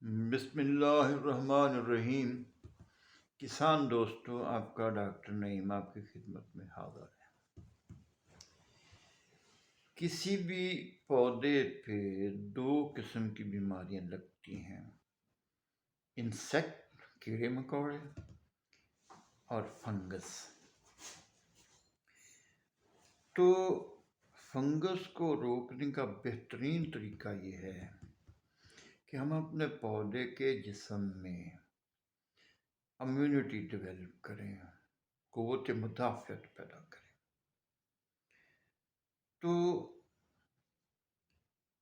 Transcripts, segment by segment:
بسم اللہ الرحمن الرحیم۔ کسان دوستو، آپ کا ڈاکٹر نعیم آپ کی خدمت میں حاضر ہے۔ کسی بھی پودے پہ دو قسم کی بیماریاں لگتی ہیں، انسیکٹ کیڑے مکوڑے اور فنگس۔ تو فنگس کو روکنے کا بہترین طریقہ یہ ہے کہ ہم اپنے پودے کے جسم میں امیونٹی ڈیولپ کریں، قوت مدافعت پیدا کریں۔ تو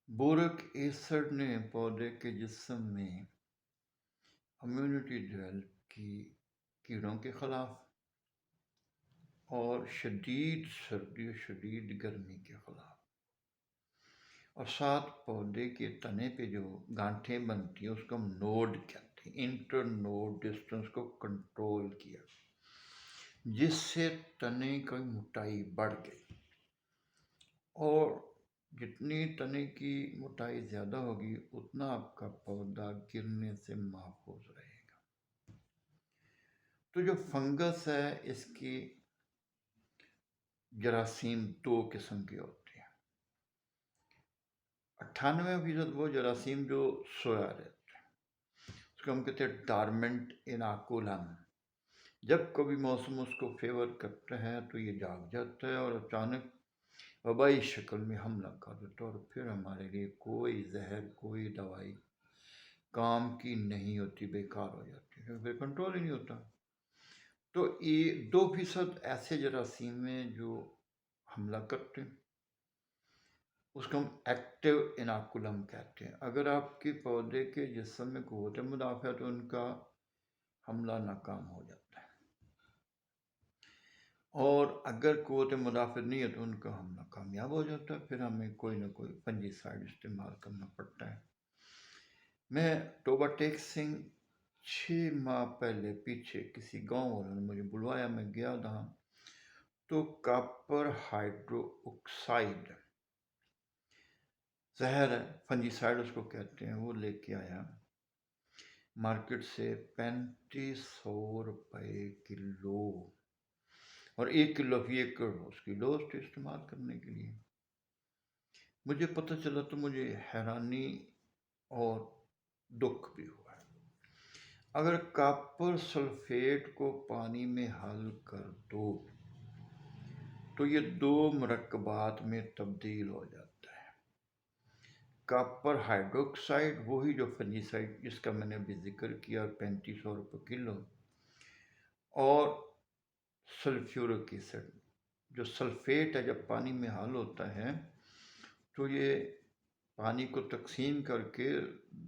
بورک ایسڈ نے پودے کے جسم میں امیونٹی ڈیولپ کی کیڑوں کے خلاف اور شدید سردی و شدید گرمی کے خلاف، اور ساتھ پودے کے تنے پہ جو گانٹھیں بنتی ہیں اس کو ہم نوڈ کہتے ہیں، انٹر نوڈ ڈسٹنس کو کنٹرول کیا، جس سے تنے کی موٹائی بڑھ گئی، اور جتنی تنے کی موٹائی زیادہ ہوگی اتنا آپ کا پودا گرنے سے محفوظ رہے گا۔ تو جو فنگس ہے اس کی جراثیم دو قسم کے ہوتے ہیں۔ 98% وہ جراثیم جو سویا رہتے ہیں، اس کو ہم کہتے ہیں ڈارمنٹ اناکولم۔ جب کبھی موسم اس کو فیور کرتا ہے تو یہ جاگ جاتا ہے اور اچانک وبائی شکل میں حملہ کر دیتا ہے، اور پھر ہمارے لیے کوئی زہر کوئی دوائی کام کی نہیں ہوتی، بیکار ہو جاتی ہے، پھر کنٹرول ہی نہیں ہوتا۔ تو یہ 2% ایسے جراثیم ہیں جو حملہ کرتے ہیں، اس کو ہم ایکٹیو اناکولم کہتے ہیں۔ اگر آپ کے پودے کے جسم میں قوت مدافعت تو ان کا حملہ ناکام ہو جاتا ہے، اور اگر قوت مدافعت نہیں ہے تو ان کا حملہ کامیاب ہو جاتا ہے، پھر ہمیں کوئی نہ کوئی فنجی سائڈ استعمال کرنا پڑتا ہے۔ میں ٹوباٹیکسنگ 6 ماہ پہلے پیچھے کسی گاؤں والوں نے مجھے بلوایا، میں گیا تھا، تو کاپر ہائیڈرو آکسائڈ زہر ہے، فنجی سائڈ اس کو کہتے ہیں، وہ لے کے آیا مارکیٹ سے 3500 روپے کلو، اور 1 کلو فی ایکڑ اس کی ڈوز استعمال کرنے کے لیے۔ مجھے پتہ چلا تو مجھے حیرانی اور دکھ بھی ہوا۔ اگر کاپر سلفیٹ کو پانی میں حل کر دو تو یہ 2 مرکبات میں تبدیل ہو جاتا ہے۔ کاپر ہائیڈروکسائڈ وہی جو فنجی سائڈ جس کا میں نے ابھی ذکر کیا 3500 روپے کلو، اور سلفیورک ایسڈ جو سلفیٹ ہے، جب پانی میں حل ہوتا ہے تو یہ پانی کو تقسیم کر کے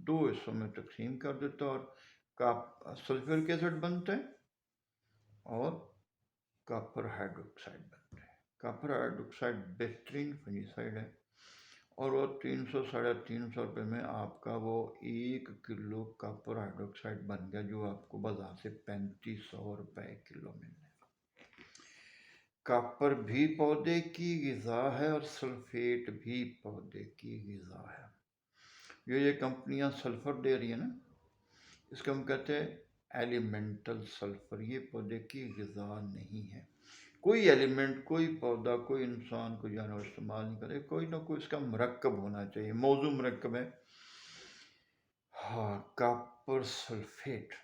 2 حصوں میں تقسیم کر دیتا ہے، اور سلفیورک ایسڈ بنتا ہے اور کاپر ہائیڈروکسائڈ بنتا ہے۔ کاپر ہائیڈروکسائڈ بہترین فنجی سائڈ ہے، اور وہ 300 ساڑھے 300 روپے میں آپ کا وہ 1 کلو کاپر ہائیڈروکسائڈ بن گیا، جو آپ کو بازار سے 3500 روپے کلو ملنے۔ کاپر بھی پودے کی غذا ہے اور سلفیٹ بھی پودے کی غذا ہے۔ یہ کمپنیاں سلفر دے رہی ہیں نا، اس کو ہم کہتے ہیں ایلیمنٹل سلفر، یہ پودے کی غذا نہیں ہے۔ کوئی ایلیمنٹ، کوئی پودا، کوئی انسان، کوئی جانور استعمال نہیں کرے، کوئی نہ کوئی اس کا مرکب ہونا چاہیے، موضوع مرکب ہے۔ ہاں، کاپر سلفیٹ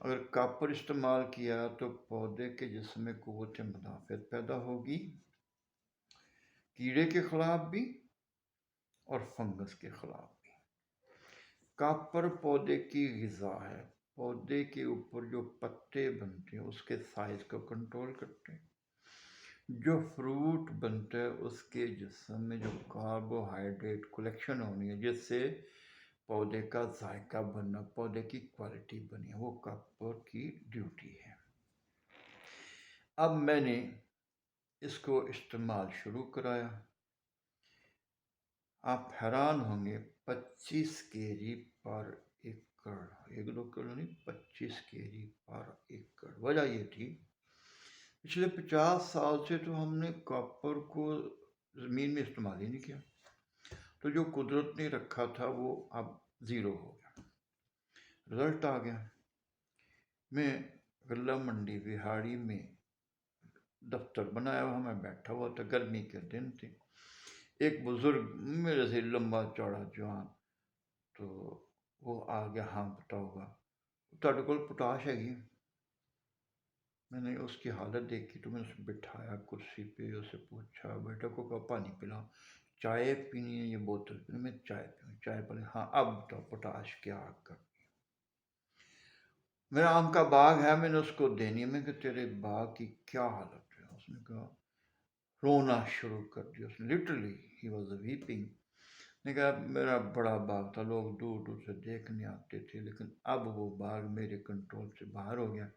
اگر کاپر استعمال کیا تو پودے کے جسم میں قوت مدافعت پیدا ہوگی، کیڑے کے خلاف بھی اور فنگس کے خلاف بھی۔ کاپر پودے کی غذا ہے، پودے کے اوپر جو پتے بنتے ہیں اس کے سائز کو کنٹرول کرتے ہیں۔ جو فروٹ بنتا ہے اس کے جسم میں جو کاربوہائیڈریٹ کلیکشن ہونی ہے، جس سے پودے کا ذائقہ بننا، پودے کی کوالٹی بنی، وہ کاپر کی ڈیوٹی ہے۔ اب میں نے اس کو استعمال شروع کرایا، آپ حیران ہوں گے، 25 kg پر ایکڑ، 1-2 کلو نہیں، 25 kg پر ایکڑ۔ وجہ یہ تھی پچھلے 50 سال سے تو ہم نے کاپر کو زمین میں استعمال ہی نہیں کیا، تو جو قدرت نے رکھا تھا وہ اب زیرو ہو گیا۔ رزلٹ آ گیا. میں غلہ منڈی بہاڑی میں دفتر بنایا ہوا میں بیٹھا ہوا تھا، گرمی کے دن تھے. ایک بزرگ میرے سے لمبا چوڑا جوان، تو وہ آ گیا. ہاں بتاؤ گا تھوڑے کول پوٹاش ہے گی؟ میں نے اس کی حالت دیکھی تو میں نے اسے بٹھایا کرسی پہ، اسے پوچھا بیٹا کو پانی پلا، چائے پینی ہے یہ بوتل پینی؟ میں چائے پیوں. چائے پی. ہاں اب تو پوٹاش کیا کر. میرا آم کا باغ ہے، میں نے اس کو دینی ہے. میں کہ تیرے باغ کی کیا حالت ہے؟ اس نے کہا رونا شروع کر دیا. اس نے لٹرلی ہی واز ویپنگ. نے کہا میرا بڑا باغ تھا، لوگ دور دور سے دیکھنے آتے تھے، لیکن اب وہ باغ میرے کنٹرول سے باہر ہو گیا،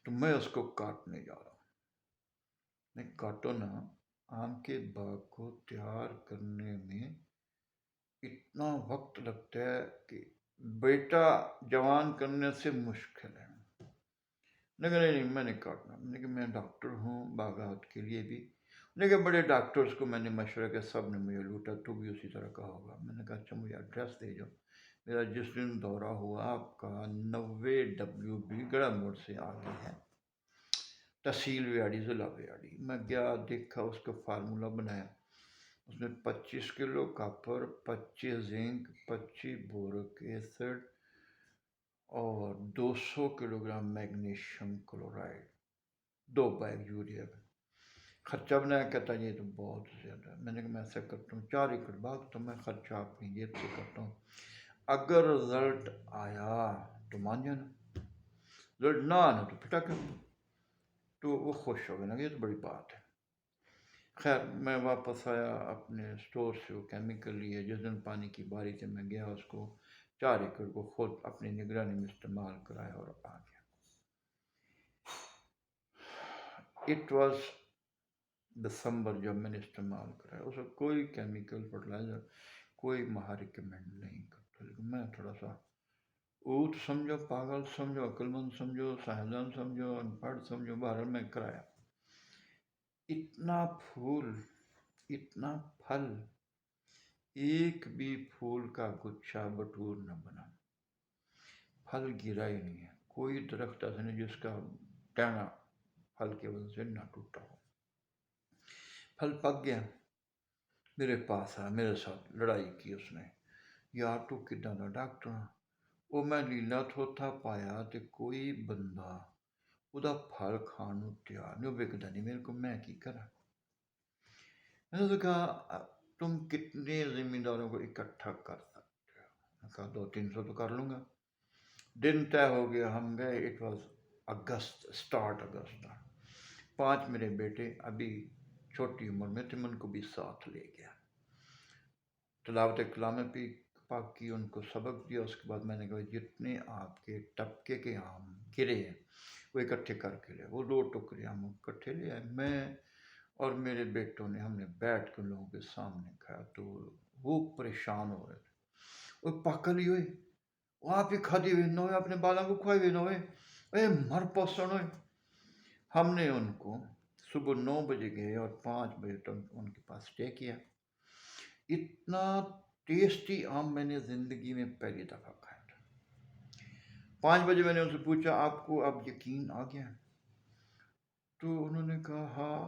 تو میں اس کو کاٹنے جا رہا ہوں. نہیں کاٹو نا. آم کے باغ کو تیار کرنے میں اتنا وقت لگتا ہے کہ بیٹا جوان کرنے سے مشکل ہے. نہیں میں نے کاٹنا. میں ڈاکٹر ہوں باغات کے لیے بھی. لیکن بڑے ڈاکٹرز کو میں نے مشورہ کیا، سب نے مجھے لوٹا، تو بھی اسی طرح کا ہوگا. میں نے کہا اچھا مجھے ایڈریس دے جاؤ. میرا جس دن دورہ ہوا آپ کا 90 گڑھا موڑ سے آگے ہے، تحصیل ویاڑی، ضلع ویاڑی. میں گیا دیکھا، اس کا فارمولہ بنایا. اس میں 25 kilo copper, 25 zinc, 25 boric acid اور 200 kilogram magnesium chloride, 2 bag urea. خرچہ بنایا. کہتا ہے یہ تو بہت زیادہ ہے. میں نے کہا میں ایسا کرتا ہوں 4 ایکڑ باغ تو میں خرچہ اپنی جیب سے کرتا ہوں، اگر رزلٹ آیا تو مان جانا، رزلٹ نہ آنا تو پھٹا کر. تو وہ خوش ہو گیا نا، یہ تو بڑی بات ہے. خیر میں واپس آیا اپنے اسٹور سے، وہ کیمیکل لیے. جس دن پانی کی باری تھی میں گیا، اس کو 4 ایکڑ کو خود اپنی نگرانی میں استعمال کرایا اور آ گیا. اٹ واز دسمبر جب میں نے استعمال کرایا. اس وقت کوئی کیمیکل فرٹیلائزر کوئی ماہر ریکمینڈ نہیں کرتا، لیکن میں تھوڑا سا اوٹ سمجھو، پاگل سمجھو، عقل مند سمجھو، سائنسدان سمجھو، ان پڑھ سمجھو، بہرحال میں کرایا. اتنا پھول، اتنا پھل، ایک بھی پھول کا گچھا بٹور نہ بنا. پھل گرا ہی نہیں ہے. کوئی درخت ایسا نہیں جس کا ٹہنا پھل کی وجہ سے نہ ٹوٹا ہو. پھل پک گیا. میرے پاس آیا، میرے ساتھ لڑائی کی اس نے. یار تو کداں دا ڈاکٹر ہاں. وہ میں لیلا تھوتھا پایا تے کوئی بندہ وہ پھل کھان نو تیار نہیں. وہ وکدا نہیں میرے کو، میں کی کرا. میں نے کہا تم کتنے زمینداروں کو اکٹھا کر سکتے ہو؟ میں کہا 200-300 تو کر لوں گا. دن طے ہو گیا، ہم گئے. اٹ واز اگست، اسٹارٹ اگست. 5 میرے بیٹے ابھی چھوٹی عمر میں تھے، میں ان کو بھی ساتھ لے گیا. تلاوت کلام پاک کی، ان کو سبق دیا. اس کے بعد میں نے کہا جتنے آپ کے ٹپکے کے آم گرے ہیں وہ اکٹھے کر کے لے. وہ 2 ٹکڑے آم اکٹھے لے آئے. میں اور میرے بیٹوں نے، ہم نے بیٹھ کر لوگوں کے سامنے کھایا. تو وہ پریشان ہو رہے تھے. وہ پکل ہی ہوئے، وہ آپ ہی کھادی ہوئے نہ ہوئے، اپنے بالاں کو کھوائے ہوئے نہ ہوئے، اے مر پوسن ہوئے. ہم نے ان کو صبح 9 بجے گئے اور 5 بجے تک ان کے پاس اسٹے کیا. اتنا ٹیسٹی آم میں نے زندگی میں پہلی دفعہ کھایا تھا. 5 بجے میں نے ان سے پوچھا آپ کو اب یقین آ گیا؟ تو انہوں نے کہا ہاں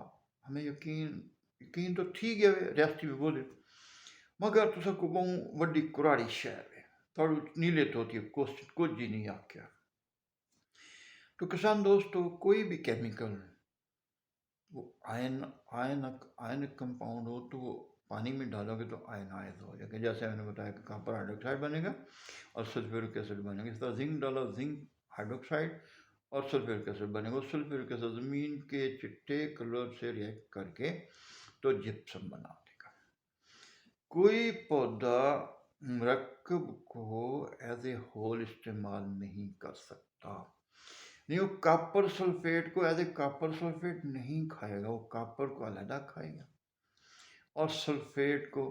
ہمیں یقین تو تھی گیا. ریاستی میں بولے مگر تسا کو بہت وڈی کراڑی شہر ہے، تھوڑا نیلے تو ہوتی ہے، کچھ جی نہیں آکیا. تو کسان دوستو، کوئی بھی کیمیکل وہ آئن کمپاؤنڈ ہو تو وہ پانی میں ڈالو گے تو آئنائز ہو جائے گا. جیسے میں نے بتایا کہ کاپر ہائیڈروکسائڈ بنے گا اور سلفیورک ایسڈ بنے گا. اس طرح زنک ڈالا، زنک ہائیڈروکسائڈ اور سلفیورک ایسڈ بنے گا. سلفیورک ایسڈ زمین کے چٹے کلر سے ریئیکٹ کر کے تو جپسم بنا دے گا. کوئی پودا مرکب کو ایز اے ہول استعمال نہیں کر سکتا. نہیں، وہ کاپر سلفیٹ کو ایز اے کاپر سلفیٹ نہیں کھائے گا. وہ کاپر کو علیحدہ کھائے گا اور سلفیٹ کو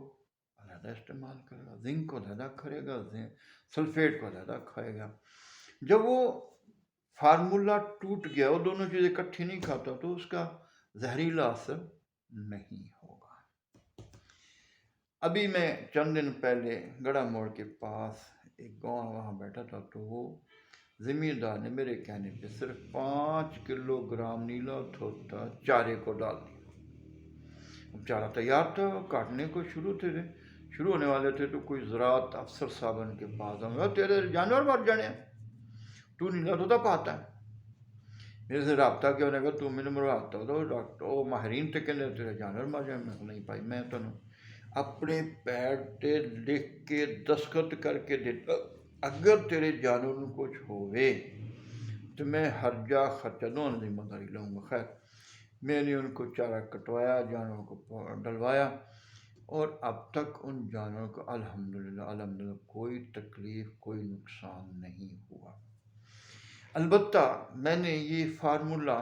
علیحدہ استعمال کرے گا. زنک کو علیحدہ کھائے گا، سلفیٹ کو علیحدہ کھائے گا. جب وہ فارمولہ ٹوٹ گیا، وہ دونوں چیزیں اکٹھی نہیں کھاتا تو اس کا زہریلا اثر نہیں ہوگا. ابھی میں چند دن پہلے گڑھا موڑ کے پاس ایک گاؤں وہاں بیٹھا تھا، تو وہ زمیندار نے میرے کہنے پہ صرف 5 کلو گرام نیلا دھوتا چارے کو ڈال دیا۔ اب چارہ تیار تھا، کاٹنے کو شروع ہونے والے تھے، تو کوئی زراعت افسر صاحب ان کے پاس آئے، تیرے جانور مر جانے ہیں، تو نیلا دھوتا پاتا ہے۔ میرے سے رابطہ کیا، انہیں کہا تو میں نے مرواتا تو ڈاکٹر وہ ماہرین تے کہنے تیرے جانور مر جائیں۔ میں نہیں بھائی، میں تنوں اپنے پیر تے لکھ کے دستخط کر کے دیتا، اگر تیرے جانور میں کچھ ہوئے تو میں ہر جا خرچہ دونوں ذمہ داری لوں گا۔ خیر میں نے ان کو چارہ کٹوایا، جانوروں کو ڈلوایا، اور اب تک ان جانوروں کو الحمدللہ کوئی تکلیف، کوئی نقصان نہیں ہوا۔ البتہ میں نے یہ فارمولہ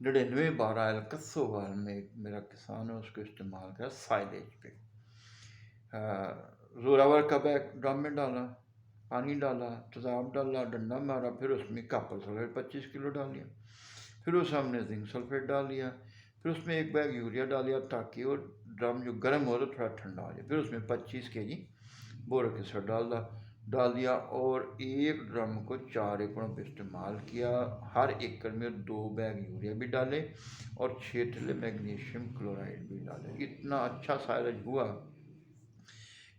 9912 الکسوال میں میرا کسان ہے اس کو استعمال کیا سائلیج پہ۔ زوراور کا بیگ ڈرم میں ڈالا، پانی ڈالا، تیزاب ڈالا، ڈنڈا مارا، پھر اس میں کاپر سلفیٹ 25 کلو ڈال دیا، پھر اس ہم نے زنک سلفیٹ ڈال دیا، پھر اس میں ایک بیگ یوریا ڈال دیا تاکہ وہ ڈرم جو گرم ہو تو تھوڑا ٹھنڈا ہو جائے، پھر اس میں 25 kg بورک ایسڈ ڈال دیا، اور ایک ڈرم کو 4 ایکڑوں پہ استعمال کیا۔ ہر ایکڑ میں 2 بیگ یوریا بھی ڈالے اور 6 تھیلے میگنیشیم کلورائڈ بھی ڈالے۔ اتنا اچھا سائلج ہوا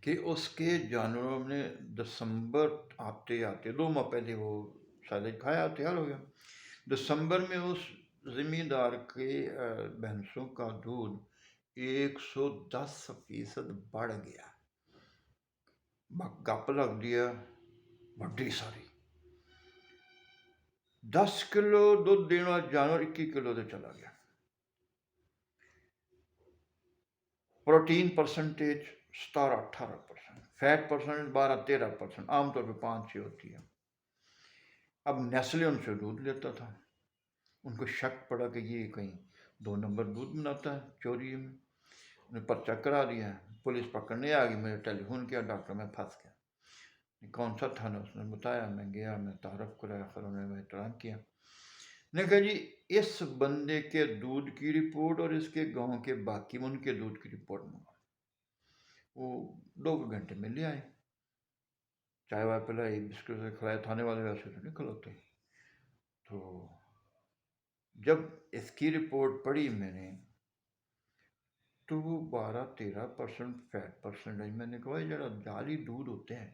کہ اس کے جانوروں نے دسمبر آتے 2 ماہ پہلے وہ سائلج کھایا، تیار ہو گیا۔ دسمبر میں اس زمیندار کے بھینسوں کا دودھ 110% بڑھ گیا، گپ لگ دیا بڑی ساری۔ 10 کلو دودھ دینے والا جانور 21 کلو سے چلا گیا۔ پروٹین پرسنٹیج 17-18%، فیٹ پرسنٹیج 12-13%، عام طور پہ 5-6 ہوتی ہے۔ اب نیسلے ان سے دودھ لیتا تھا، ان کو شک پڑا کہ یہ کہیں 2 نمبر دودھ بناتا ہے چوری میں، انہیں پرچہ کرا دیا، پولیس پکڑنے آ گئی، میں نے ٹیلی فون کیا، ڈاکٹر میں پھنس گیا۔ کون سا تھانا؟ اس نے بتایا، میں گیا، میں تعارف کرایا، پھر انہوں نے احترام کیا۔ نے کہا جی اس بندے کے دودھ کی رپورٹ اور اس کے گاؤں کے باقی ان کے دودھ کی رپورٹ منگا۔ وہ 2 گھنٹے میں لے آئے، چائے وائے پلائی، بسکٹ سے کھلائے، تھانے والے ویسے تو نہیں کھلاتے۔ تو جب اس کی رپورٹ پڑھی میں نے تو وہ 12-13% فیٹ پرسنٹیج۔ میں نے کہا جڑا جعلی دودھ ہوتے ہیں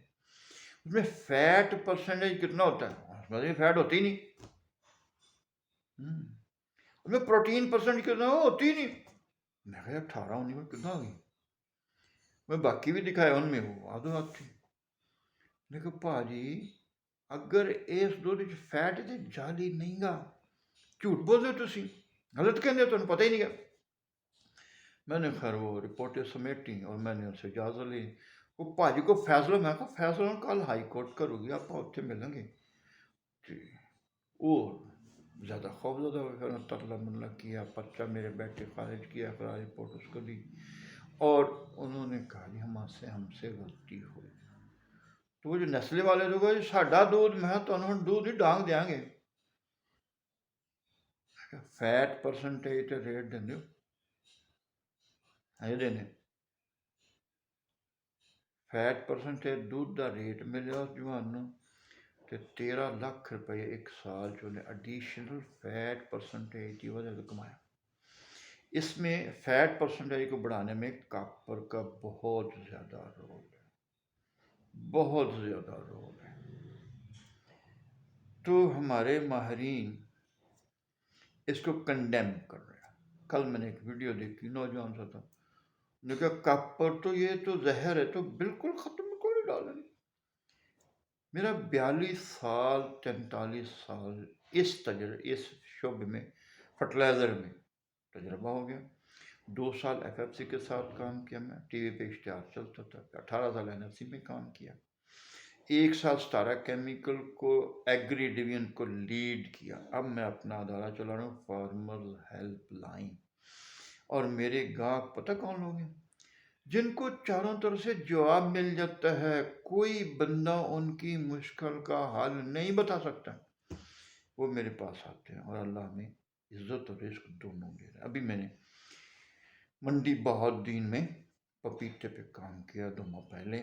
اس میں فیٹ پرسنٹیج کتنا ہوتا ہے؟ اس میں فیٹ ہوتی نہیں، اس میں پروٹین پرسنٹ کتنا ہوتی نہیں۔ میں کہا 18-19 میں کتنا ہوگی؟ میں باقی بھی دکھایا، ان میں وہ آدھو تھی۔ میں کہا پا جی اگر اس دودھ فیٹ تے جعلی نہیں گا، جھوٹ بول دے تسی، غلط کہنے تو پتہ ہی نہیں گا۔ میں نے خیر وہ رپورٹیں سمیٹی اور میں نے ان سے اجازت لی۔ وہ پاجی کو فیصلہ، میں کہا فیصلہ کل ہائی کورٹ کرو گی، آپ اتنے ملیں گے جی۔ وہ زیادہ خوف زدہ ہو گیا، ترلا منلا کیا، پرچہ میرے بیٹے خارج کیا، پھر رپورٹ اس کو دی، اور انہوں نے کہا جی ہم سے غلطی ہوئی۔ تو وہ جو نسلے والے لوگ ہیں ساڈا دودھ، میں تو انہوں دودھ ہی ڈانگ دیاں گے۔ فیٹ پرسنٹیج تے ریٹ دیندے ہو دینے، فیٹ پرسنٹیج دودھ دا ریٹ ملیا اس جوان نوں تے 13 لاکھ روپے ایک سال جو نے ایڈیشنل فیٹ پرسنٹیج کی وجہ سے کمایا۔ اس میں فیٹ پرسنٹیج کو بڑھانے میں کاپر کا بہت زیادہ رول ہے، بہت زیادہ رول ہے۔ تو ہمارے ماہرین اس کو کنڈیم کر رہے ہیں۔ کل میں نے ایک ویڈیو دیکھی، نوجوان سا تھا، نے کہا کاپر تو یہ تو زہر ہے، تو بالکل ختم کوئی ڈالیں۔ میرا 42 سال 43 سال اس شعبے میں فرٹیلائزر میں تجربہ ہو گیا۔ 2 سال FFC کے ساتھ کام کیا، میں ٹی وی پہ اشتہار چلتا تھا، 18 سال NFC میں کام کیا، 1 سال ستارہ کیمیکل کو ایگری ڈویژن کو لیڈ کیا۔ اب میں اپنا ادارہ چلا رہا ہوں، فارمرز ہیلپ لائن، اور میرے گاہک پتہ کون لوگ ہیں؟ جن کو چاروں طرف سے جواب مل جاتا ہے، کوئی بندہ ان کی مشکل کا حل نہیں بتا سکتا، وہ میرے پاس آتے ہیں، اور اللہ ہمیں عزت اور رزق دونوں دے رہا ہے۔ ابھی میں نے منڈی بہت دن میں پپیتے پہ کام کیا 2 ماہ پہلے،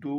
2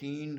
3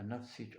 NFC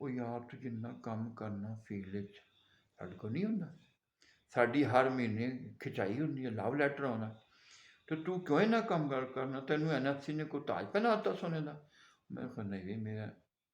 ਉਹ ਯਾਰ ਤੂੰ ਜਿੰਨਾ ਕੰਮ ਕਰਨਾ ਫੀਲਡ ਵਿੱਚ ਸਾਡੇ ਕੋਲ ਨਹੀਂ ਹੁੰਦਾ, ਸਾਡੀ ਹਰ ਮਹੀਨੇ ਖਿਚਾਈ ਹੁੰਦੀ ਹੈ, ਲਵ ਲੈਟਰ ਆਉਣਾ, ਤੇ ਤੂੰ ਕਿਉਂ ਇੰਨਾ ਕੰਮ ਕਰਨਾ, ਤੈਨੂੰ NFC ਨੇ ਕੋਈ ਤਾਜ ਪਹਿਨਾਤਾ ਸੋਨੇ ਦਾ। ਮੈਂ ਕਿਹਾ ਨਹੀਂ ਵੀ ਮੇਰਾ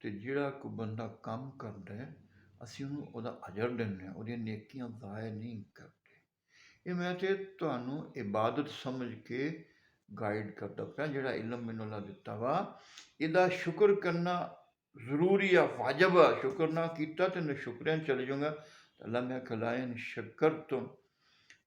ਤੇ ਜਿਹੜਾ ਕੋਈ ਬੰਦਾ ਕੰਮ ਕਰਦਾ ਹੈ ਅਸੀਂ ਉਹਨੂੰ ਉਹਦਾ ਅਜਰ ਦਿੰਦੇ ਹਾਂ, ਉਹਦੀਆਂ ਨੇਕੀਆਂ ਜ਼ਾਇਆ ਨਹੀਂ ਕਰਦੇ। ਇਹ ਮੈਂ ਤੇ ਤੁਹਾਨੂੰ ਇਬਾਦਤ ਸਮਝ ਕੇ ਗਾਈਡ ਕਰਦਾ ਪਿਆ। ਜਿਹੜਾ ਇਲਮ ਮੈਨੂੰ ਅੱਲਾ ਦਿੱਤਾ ਵਾ ਇਹਦਾ ਸ਼ੁਕਰ ਕਰਨਾ ਜ਼ਰੂਰੀ ਆ, ਵਾਜਬ ਆ। ਸ਼ੁਕਰ ਨਾ ਕੀਤਾ ਤੇ ਨਸ਼ੁਕਰਿਆਂ ਚਲੇ ਜਾਊਗਾ। ਅੱਲਾ ਮੈਂ ਖਲਾਇਨ ਸ਼ਕਰ ਤੁਮ